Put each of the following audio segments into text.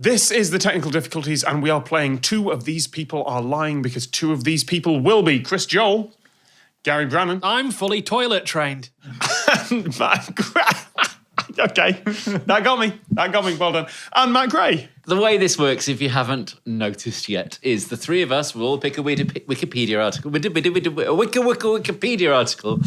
This is the technical difficulties, and we are playing Two of These People Are Lying, because two of these people will be Chris Joel, Gary Brannan. I'm fully toilet trained. Okay, that got me. Well done. And Matt Gray. The way this works, if you haven't noticed yet, is the three of us will all pick a Wikipedia article, Wikipedia article,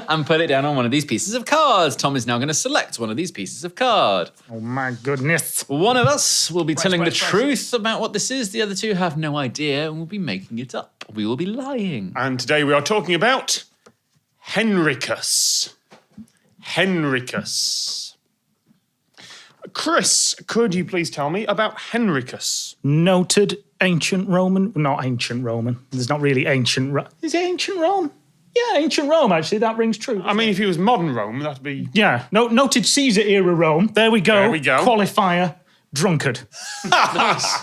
and put it down on one of these pieces of cards. Tom is now going to select one of these pieces of card. Oh my goodness. One of us will be telling the truth about what this is. The other two have no idea and will be making it up. We will be lying. And today we are talking about Henricus. Chris, could you please tell me about Henricus? Noted ancient Roman, not ancient Roman. There's not really ancient Rome. Is it ancient Rome? Yeah, ancient Rome, actually. That rings true. I mean, if he was modern Rome, that'd be... Yeah, noted Caesar era Rome. There we go. Qualifier, drunkard. Nice.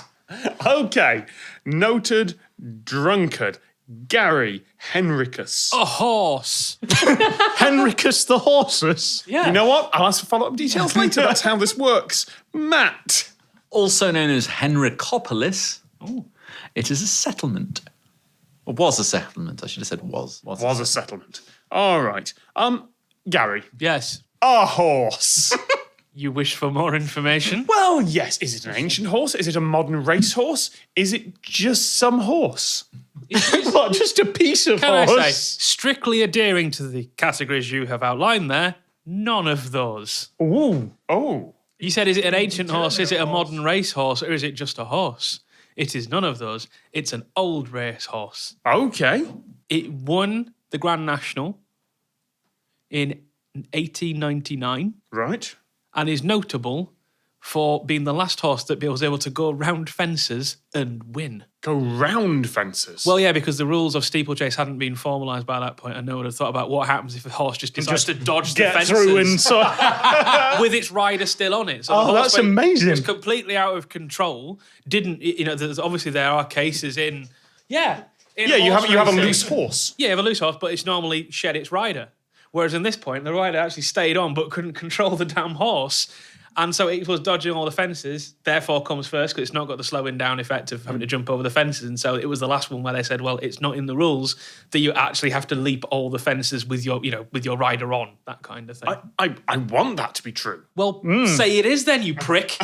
Okay, noted drunkard. Gary Henricus. A horse. Henricus the horses. Yeah. You know what? I'll ask for follow-up details later. That's how this works. Matt. Also known as Henricopolis. Oh. It is a settlement. Or was a settlement. I should have said was. Was a settlement. All right. Gary. Yes. A horse. You wish for more information? Well, yes. Is it an ancient horse? Is it a modern racehorse? Is it just some horse? What, just a piece of Can horse? I say, strictly adhering to the categories you have outlined there, none of those. Ooh. Oh. You said, is it an ancient horse, is it a modern racehorse, or is it just a horse? It is none of those. It's an old racehorse. Okay. It won the Grand National in 1899 Right. and is notable for being the last horse that was able to go round fences and win. Go round fences. Well, yeah, because the rules of steeplechase hadn't been formalised by that point, and no one had thought about what happens if a horse just decides to dodge the Get fences through and so. with its rider still on it. So the Oh, horse that's amazing. was completely out of control. Didn't obviously there are cases in yeah, you have a loose horse. Yeah, you have a loose horse, but it's normally shed its rider. Whereas in this point, the rider actually stayed on but couldn't control the damn horse. And so it was dodging all the fences, therefore comes first because it's not got the slowing down effect of having to jump over the fences. And so it was the last one where they said, well, it's not in the rules that you actually have to leap all the fences with your rider on, that kind of thing. I want that to be true. Well, say it is then, you prick.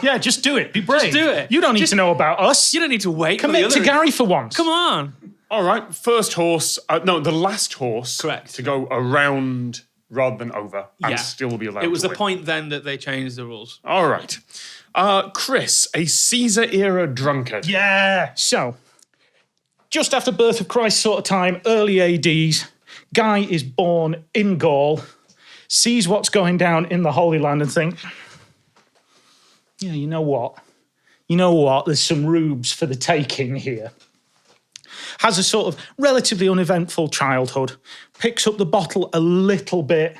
Yeah, just do it. Be brave. Just do it. You don't need to know about us. You don't need to wait. Commit to Gary for once. Come on. All right, first horse, the last horse. Correct. To go around rather than over and Yeah. still be allowed It was to the win. point then that they changed the rules. All right. Chris, a Caesar-era drunkard. Yeah. So, just after birth of Christ sort of time, early ADs, guy is born in Gaul, sees what's going down in the Holy Land and thinks, yeah, you know what? There's some rubes for the taking here. Has a sort of relatively uneventful childhood, picks up the bottle a little bit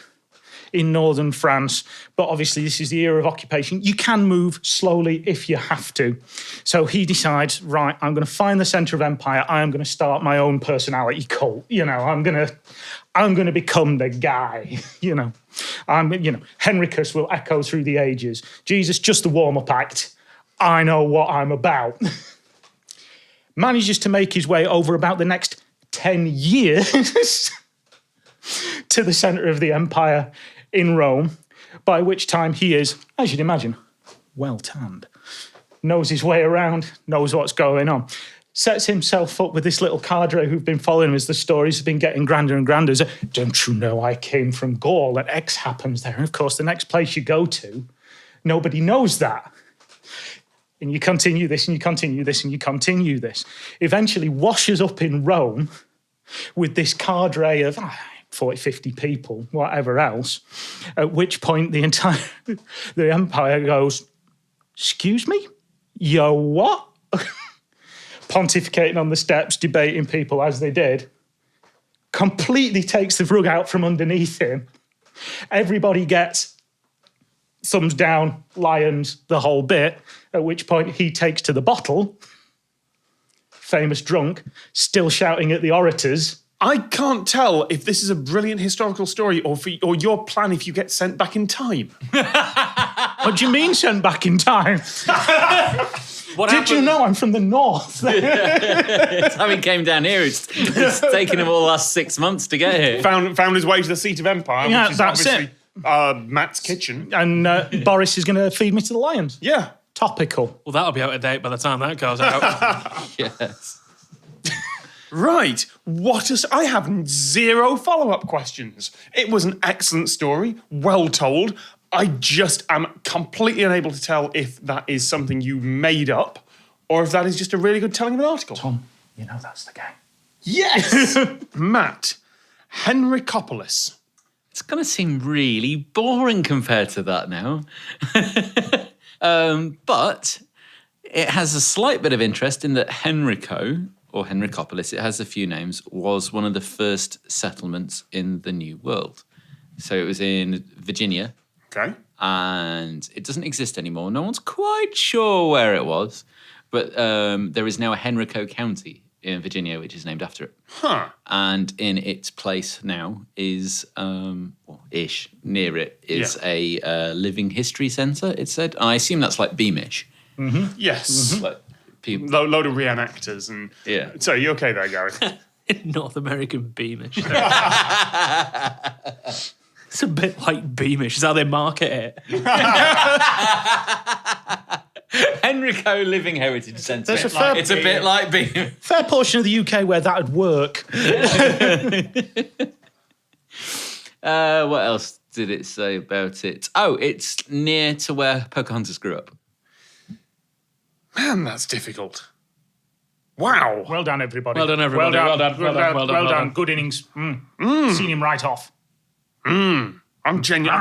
in northern France, but obviously this is the era of occupation. You can move slowly if you have to. So he decides, right, I'm going to find the centre of empire. I am going to start my own personality cult. I'm going to become the guy. Henricus will echo through the ages. Jesus, just the warm-up act. I know what I'm about. Manages to make his way over about the next 10 years to the centre of the empire in Rome, by which time he is, as you'd imagine, well tanned. Knows his way around, knows what's going on. Sets himself up with this little cadre who've been following him as the stories have been getting grander and grander. Don't you know I came from Gaul and X happens there? And of course, the next place you go to, nobody knows that. And you continue this, and you continue this, and you continue this. Eventually washes up in Rome with this cadre of 40, 50 people, whatever else, at which point the empire goes, excuse me? Yo, what? Pontificating on the steps, debating people as they did. Completely takes the rug out from underneath him. Everybody gets thumbs down, lions, the whole bit, at which point he takes to the bottle, famous drunk, still shouting at the orators. I can't tell if this is a brilliant historical story or your plan if you get sent back in time. What do you mean sent back in time? What Did you know I'm from the north? Having came down here, it's taken him all the last 6 months to get here. Found his way to the seat of empire, Yeah, which is that's obviously Matt's kitchen. And Boris is going to feed me to the lions. Yeah. Topical. Well, that'll be out of date by the time that goes out. Yes. Right. I have 0 follow-up questions. It was an excellent story, well told. I just am completely unable to tell if that is something you made up or if that is just a really good telling of an article. Tom, you know that's the game. Yes! Matt, Henricus. It's going to seem really boring compared to that now. But it has a slight bit of interest in that Henrico, or Henricopolis, it has a few names, was one of the first settlements in the New World. So it was in Virginia. Okay. And it doesn't exist anymore. No one's quite sure where it was. But there is now a Henrico County in Virginia, which is named after it. Huh. And in its place now is, near it, is a living history centre, it said. And I assume that's like Beamish. Yes. Like people. Load of reenactors and... Yeah. So, you okay there, Gary? North American Beamish. It's a bit like Beamish. Is how they market it. Henrico Living Heritage Centre. There's a fair- It's a bit like Beamish. Fair portion of the UK where that would work. What else did it say about it? Oh, it's near to where Pocahontas grew up. Man, that's difficult. Wow. Well done, everybody. Well done, everybody. Well done. Good innings. Seen him right off. I'm genuine.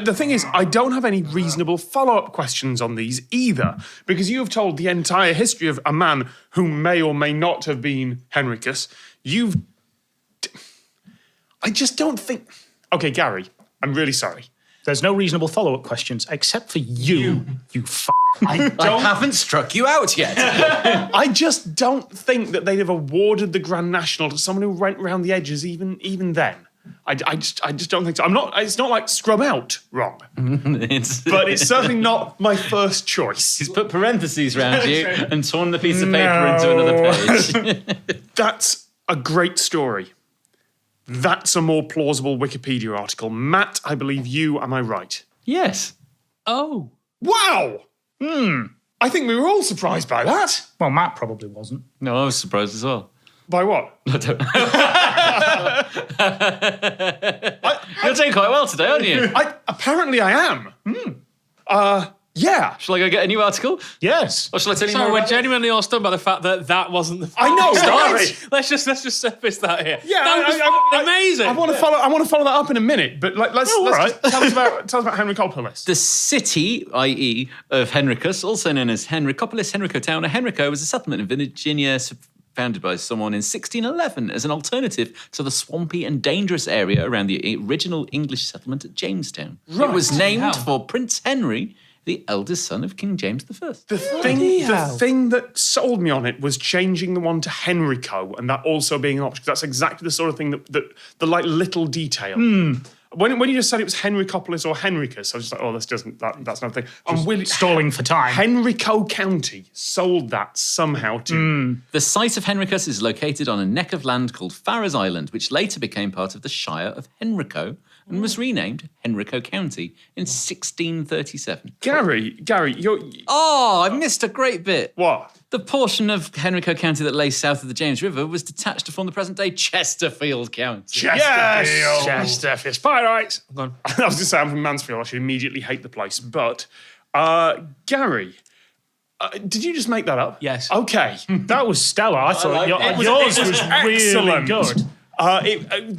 The thing is, I don't have any reasonable follow-up questions on these either, because you have told the entire history of a man who may or may not have been Henricus. I just don't think... Okay, Gary, I'm really sorry. There's no reasonable follow-up questions except for you I haven't struck you out yet. I just don't think that they'd have awarded the Grand National to someone who went round the edges even then. I just don't think so. It's not like scrub out wrong, but it's certainly not my first choice. He's put parentheses around you and torn the piece of paper into another page. That's a great story. That's a more plausible Wikipedia article. Matt, I believe you, am I right? Yes. Oh. Wow! I think we were all surprised by that. Well, Matt probably wasn't. No, I was surprised as well. By what? I don't know. You're doing quite well today, aren't you? Apparently I am. Yeah. Shall I go get a new article? Yes. Or shall I tell you So more we're about it? genuinely all stunned by the fact that wasn't the I know, story. right? Let's just surface that here. Yeah, that was fucking amazing. I want to follow that up in a minute, but let's right. just tell us about Henricopolis. The city, i.e. of Henricus, also known as Henricopolis, Henrico Town, or Henrico, was a settlement in Virginia founded by someone in 1611 as an alternative to the swampy and dangerous area around the original English settlement at Jamestown. Right. It was named Wow. for Prince Henry, the eldest son of King James I. The thing that sold me on it was changing the one to Henrico, and that also being an option. That's exactly the sort of thing that the like little detail. When you just said it was Henricopolis or Henricus, I was just like, oh, that's not a thing. I'm willing. Stalling for time. Henrico County sold that somehow to. The site of Henricus is located on a neck of land called Farrers Island, which later became part of the Shire of Henrico and was renamed Henrico County in 1637. Gary, you're Oh, I missed a great bit. what? The portion of Henrico County that lay south of the James River was detached to form the present-day Chesterfield County. Chesterfield. Chesterfield. Spider-Rights. I was going to say I'm from Mansfield. I should immediately hate the place. But, Gary, did you just make that up? Yes. Okay. That was stellar. I thought like it. yours It was really excellent. good.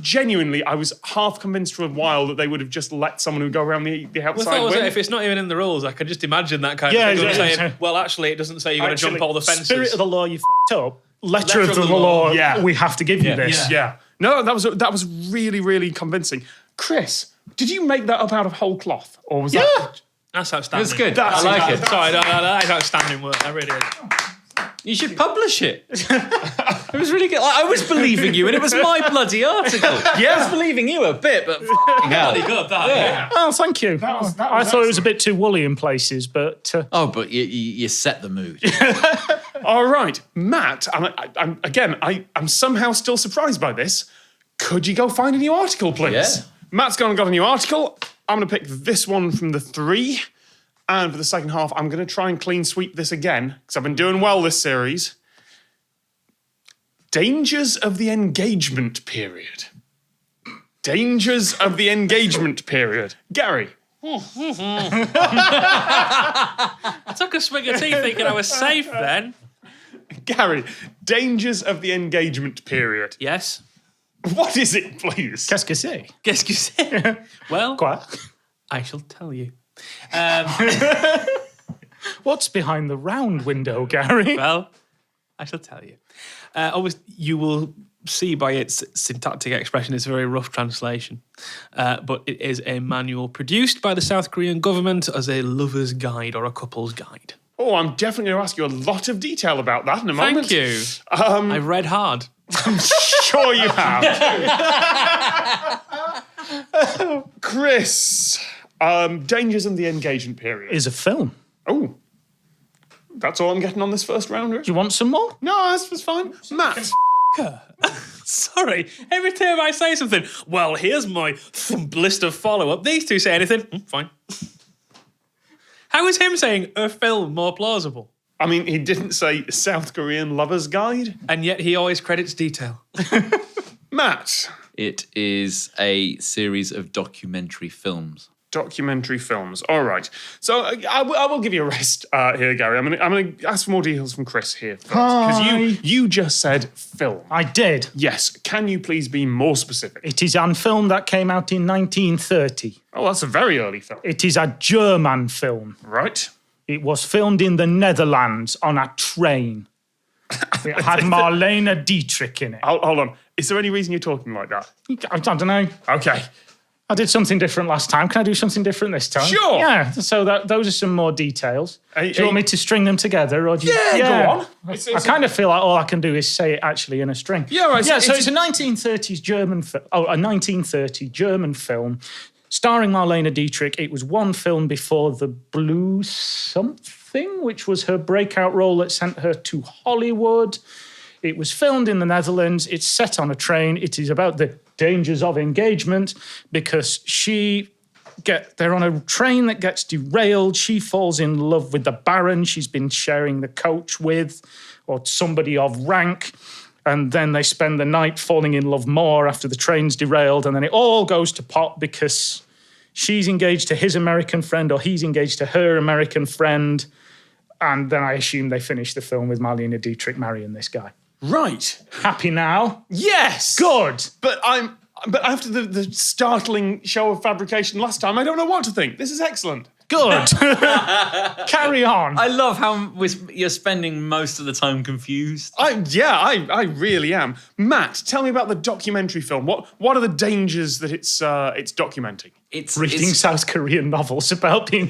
Genuinely, I was half convinced for a while that they would have just let someone who go around the Well, outside the thought was win. that if it's not even in the rules, I could just imagine that kind Yeah, of thing. yeah, Saying, yeah. well, actually, it doesn't say you've got to jump all the fences. Spirit of the law, you f***ed up. Letter of the law, Yeah. we have to give you this. Yeah. No, that was really, really convincing. Chris, did you make that up out of whole cloth? Or was that... That's outstanding. It's good. That's I like it. Sorry, that is outstanding work. That really is. You should publish it. It was really good. I was believing you, and it was my bloody article. Yeah, I was believing you a bit, but Bloody good, that. Yeah. Oh, thank you. was I thought it was a bit too woolly in places, but oh, but you set the mood. All right, Matt, I'm somehow still surprised by this. Could you go find a new article, please? Yeah. Matt's gone and got a new article. I'm going to pick this one from the 3. And for the second half, I'm going to try and clean sweep this again, because I've been doing well this series. Dangers of the engagement period. Dangers of the engagement period. Gary. I took a swig of tea thinking I was safe then. Gary, dangers of the engagement period. Yes. What is it, please? qu'est-ce que c'est? Qu'est-ce que c'est? Well, Quoi? I shall tell you. What's behind the round window, Gary? Well, I shall tell you. Obviously, you will see by its syntactic expression, it's a very rough translation. But it is a manual produced by the South Korean government as a lover's guide or a couple's guide. Oh, I'm definitely going to ask you a lot of detail about that in a moment. Thank you. I read hard. Sure you have. Chris, dangers in the engagement period. Is a film. Oh, that's all I'm getting on this first round, Rich? Do you want some more? No, that's fine. Matt. Sorry, every time I say something, well, here's my list of follow-up. These two say anything, fine. How is him saying a film more plausible? I mean, he didn't say South Korean lover's guide. And yet he always credits detail. Matt. It is a series of documentary films. Documentary films. All right. So I will give you a rest here, Gary. I'm going to ask for more details from Chris here first. Because you just said film. I did. Yes. Can you please be more specific? It is a film that came out in 1930. Oh, that's a very early film. It is a German film. Right. It was filmed in the Netherlands on a train. It had Marlene Dietrich in it. Hold on. Is there any reason you're talking like that? I don't know. Okay. I did something different last time. Can I do something different this time? Sure. Yeah, so those are some more details. Do you want me to string them together? Or do you, Yeah, go on. I kind of feel like all I can do is say it actually in a string. Yeah, right. Yeah, so it's a 1930s German film. Oh, a 1930 German film starring Marlene Dietrich. It was one film before The Blue Something, which was her breakout role that sent her to Hollywood. It was filmed in the Netherlands. It's set on a train. It is about the dangers of engagement because they're on a train that gets derailed. She falls in love with the Baron she's been sharing the coach with, or somebody of rank. And then they spend the night falling in love more after the train's derailed. And then it all goes to pot because she's engaged to his American friend or he's engaged to her American friend. And then I assume they finish the film with Marlene Dietrich marrying this guy. Right. Happy now? Yes. Good. But after the startling show of fabrication last time, I don't know what to think. This is excellent. Good. Carry on. I love how you're spending most of the time confused. I really am. Matt, tell me about the documentary film. What are the dangers that it's documenting? It's Reading South Korean novels about being...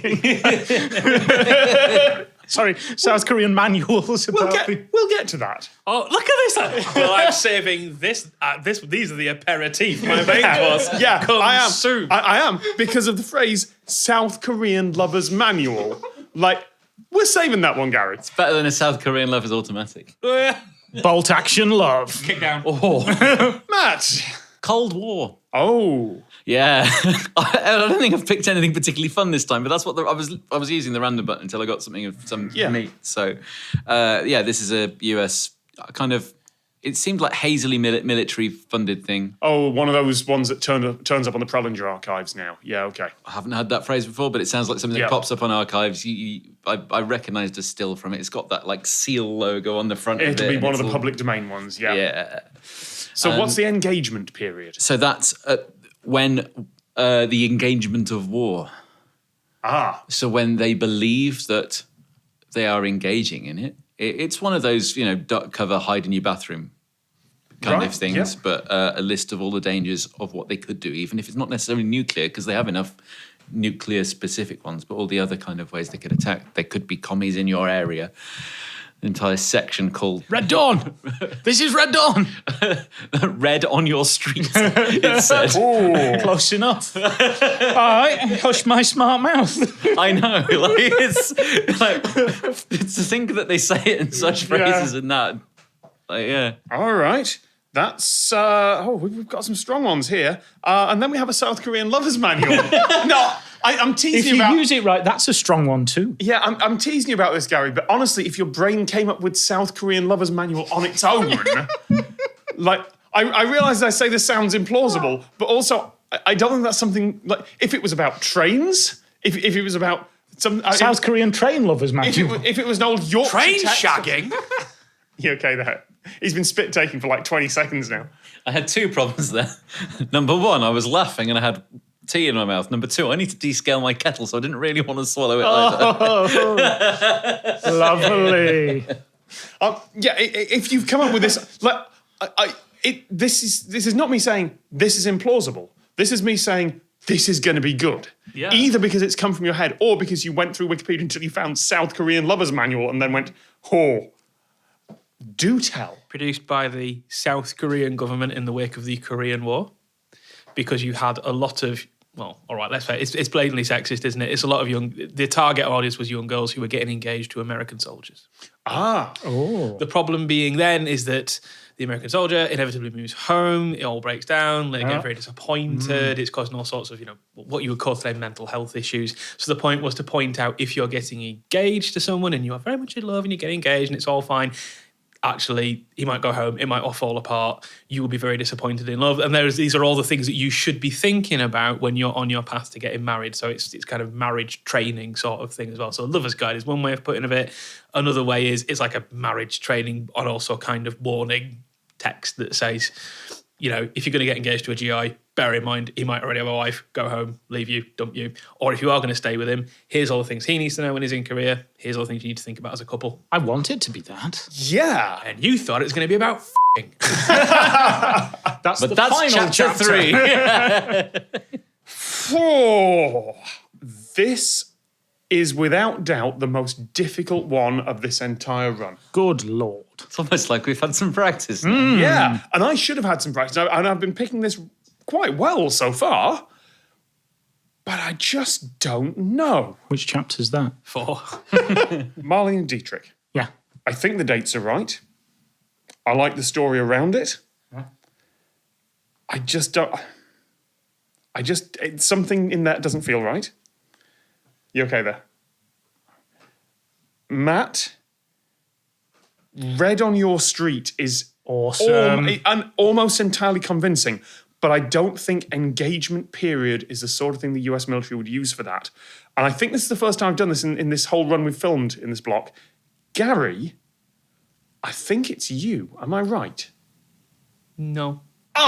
Sorry, South Korean manuals about... We'll get to that. Oh, look at this. Well, I'm saving this. These are the aperitif. My main course. Yeah, comes I am. soon. I am, because of the phrase South Korean lover's manual. Like, we're saving that one, Gary. better than a South Korean lover's automatic. Bolt action love. Kick down. Oh, Matt. Cold War. Oh. Yeah, I don't think I've picked anything particularly fun this time, but that's what I was using the random button until I got something of some meat. So, this is a US kind of. It seemed like hazily military funded thing. Oh, one of those ones that turns up on the Prelinger archives now. Yeah, okay. I haven't heard that phrase before, but it sounds like something that pops up on archives. I recognised a still from it. It's got that like seal logo on the front of it. It'll be one of the public domain ones. Yeah. Yeah. So what's the engagement period? So that's when the engagement of war. Ah. So when they believe that they are engaging in it, it's one of those, duck cover, hide in your bathroom kind of things, but a list of all the dangers of what they could do, even if it's not necessarily nuclear, because they have enough nuclear specific ones, but all the other kind of ways they could attack. They could be commies in your area. entire section called Red Dawn. This is Red Dawn. Red on Your Street, it said. Close enough. All right, hush my smart mouth. I know, it's to think that they say it in such phrases and that. All right. That's, we've got some strong ones here. And then we have a South Korean lover's manual. No, I'm teasing If you you about... use it right, that's a strong one too. Yeah, I'm teasing you about this, Gary, but honestly, if your brain came up with South Korean lover's manual on its own, I realise I say this sounds implausible, but also, I don't think that's something, if it was about trains, if it was about... South Korean train lovers manual. If it was an old Yorkshire Train text- shagging? You okay there? He's been spit taking for 20 seconds now. I had two problems there. Number one, I was laughing and I had tea in my mouth. Number two, I need to descale my kettle, so I didn't really want to swallow it either. Lovely. If you've come up with this, this is not me saying this is implausible. This is me saying this is going to be good. Yeah. Either because it's come from your head or because you went through Wikipedia until you found South Korean lover's manual and then went, do tell. Produced by the South Korean government in the wake of the Korean War, because you had a lot of, well, all right, let's say it's blatantly sexist, isn't it? It's a lot of the target audience was young girls who were getting engaged to American soldiers. The problem being then is that the American soldier inevitably moves home, it all breaks down, they get very disappointed, it's causing all sorts of, what you would call today mental health issues. So the point was to point out, if you're getting engaged to someone and you are very much in love and you get engaged and it's all fine, actually, he might go home, it might all fall apart, you will be very disappointed in love. And these are all the things that you should be thinking about when you're on your path to getting married. So it's kind of marriage training sort of thing as well. So a lover's guide is one way of putting it. Another way is it's like a marriage training and also kind of warning text that says, if you're going to get engaged to a GI, bear in mind, he might already have a wife, go home, leave you, dump you. Or if you are going to stay with him, here's all the things he needs to know when he's in Korea. Here's all the things you need to think about as a couple. I want it to be that. Yeah. And you thought it was going to be about f***ing. That's That's chapter 3. This is without doubt the most difficult one of this entire run. Good Lord. It's almost like we've had some practice. Yeah, and I should have had some practice, and I've been picking this quite well so far, but I just don't know. Which chapter's that? 4. Marley and Dietrich. Yeah. I think the dates are right. I like the story around it. I just don't... something in that doesn't feel right. You okay there? Matt, Red on Your Street is Awesome. almost entirely convincing, but I don't think engagement period is the sort of thing the US military would use for that. And I think this is the first time I've done this in this whole run we've filmed in this block. Gary, I think it's you. Am I right? No. The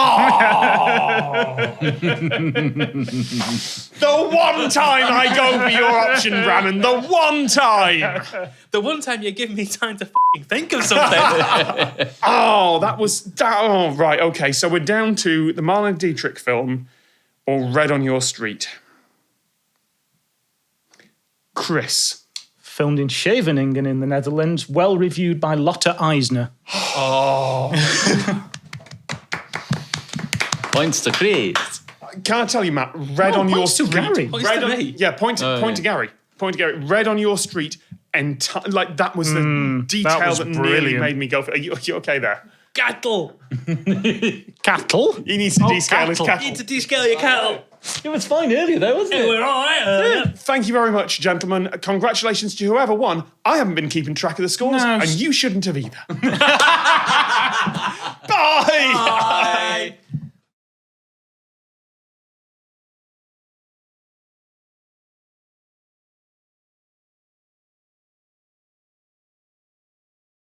one time I go for your option, Brannan. The one time. The one time you give me time to think of something. Right, okay. So we're down to the Marlene Dietrich film or Red on Your Street. Chris. Filmed in Scheveningen in the Netherlands, well reviewed by Lotte Eisner. Points to Chris. Can I tell you, Matt? Red on Your points to Street. Gary. Points to me. Yeah, point to Gary. Point to Gary. Red on Your Street. That was the detail was that nearly brilliant. made me go for. Are you okay there? Cattle. Cattle? He needs to descale his cattle. cattle. You need to descale your cattle. It was fine earlier though, wasn't it? We're all right. Thank you very much, gentlemen. Congratulations to whoever won. I haven't been keeping track of the scores, No. and you shouldn't have either.